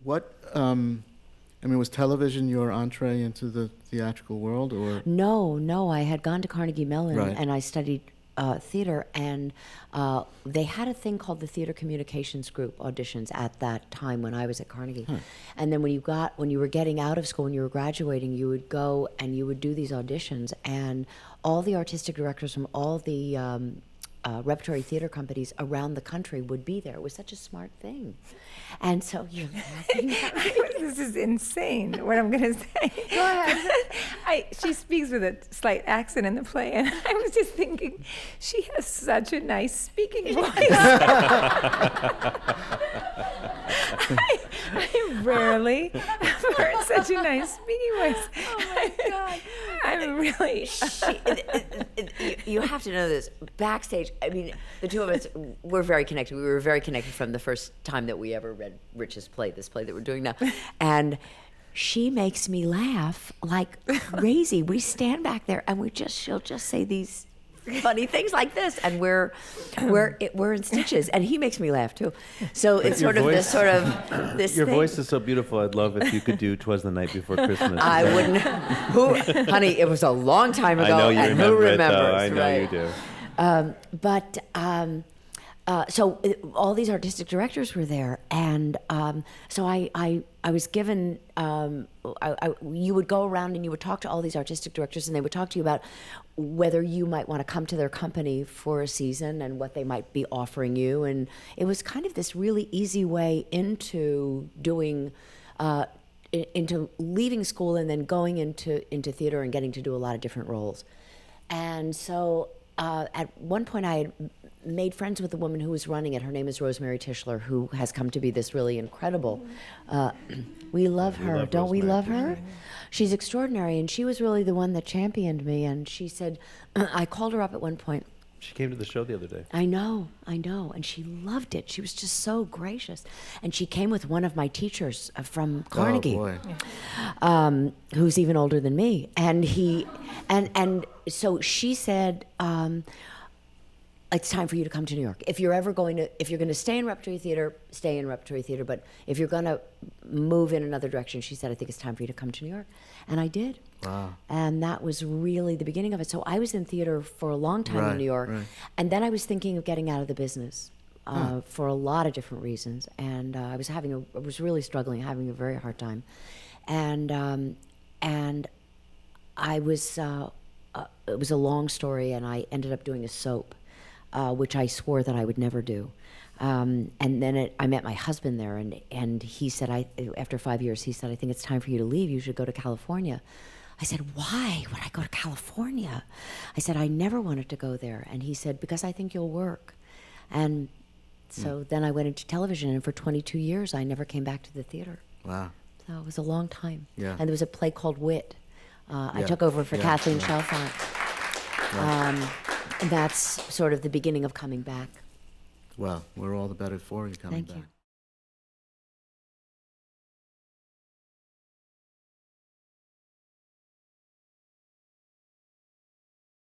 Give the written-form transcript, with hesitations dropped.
What, I mean, was television your entree into the theatrical world, or? No, I had gone to Carnegie Mellon, Right. and I studied theater, and they had a thing called the Theater Communications Group auditions at that time when I was at Carnegie. And then when you were getting out of school, when you were graduating, you would go and you would do these auditions, and all the artistic directors from all the repertory theater companies around the country would be there. It was such a smart thing. And so you're laughing. This is insane, what I'm going to say. Go ahead. She speaks with a slight accent in the play, and I was just thinking, she has such a nice speaking voice. I rarely have heard such a nice speaking voice. Oh my God. I'm really... You have to know this. Backstage, I mean, the two of us were very connected. We were very connected from the first time that we ever read Rich's play, this play that we're doing now. And she makes me laugh like crazy. We stand back there and she'll just say these funny things like this, and we're in stitches, and he makes me laugh too. So it's your sort voice, of this Your thing. voice is so beautiful. I'd love if you could do "'Twas the Night Before Christmas." I wouldn't. Honey, it was a long time ago, I know you and remember who it, remembers? though. I know right? you do. So all these artistic directors were there, and so I was given. You would go around and you would talk to all these artistic directors, and they would talk to you about whether you might want to come to their company for a season and what they might be offering you. And it was kind of this really easy way into doing, into leaving school and then going into theater and getting to do a lot of different roles. And so at one point I had made friends with the woman who was running it. Her name is Rosemary Tischler, who has come to be this really incredible. We love her, don't we love her? She's extraordinary, and she was really the one that championed me. And she said, I called her up at one point. She came to the show the other day. I know, and she loved it. She was just so gracious. And she came with one of my teachers from Carnegie, who's even older than me. And so she said, it's time for you to come to New York. If you're going to stay in repertory theater, stay in repertory theater. But if you're going to move in another direction, she said, I think it's time for you to come to New York. And I did. Wow. And that was really the beginning of it. So I was in theater for a long time in New York. Right. And then I was thinking of getting out of the business for a lot of different reasons. And I was really struggling, having a very hard time. And I was, it was a long story, and I ended up doing a soap. Which I swore that I would never do. And then I met my husband there, and he said, after 5 years, he said, I think it's time for you to leave. You should go to California. I said, why would I go to California? I said, I never wanted to go there. And he said, because I think you'll work. And so then I went into television, and for 22 years, I never came back to the theater. Wow. So it was a long time. Yeah. And there was a play called Wit. I took over for Kathleen Chalfant. And that's sort of the beginning of coming back. Well, we're all the better for you coming Thank back. you.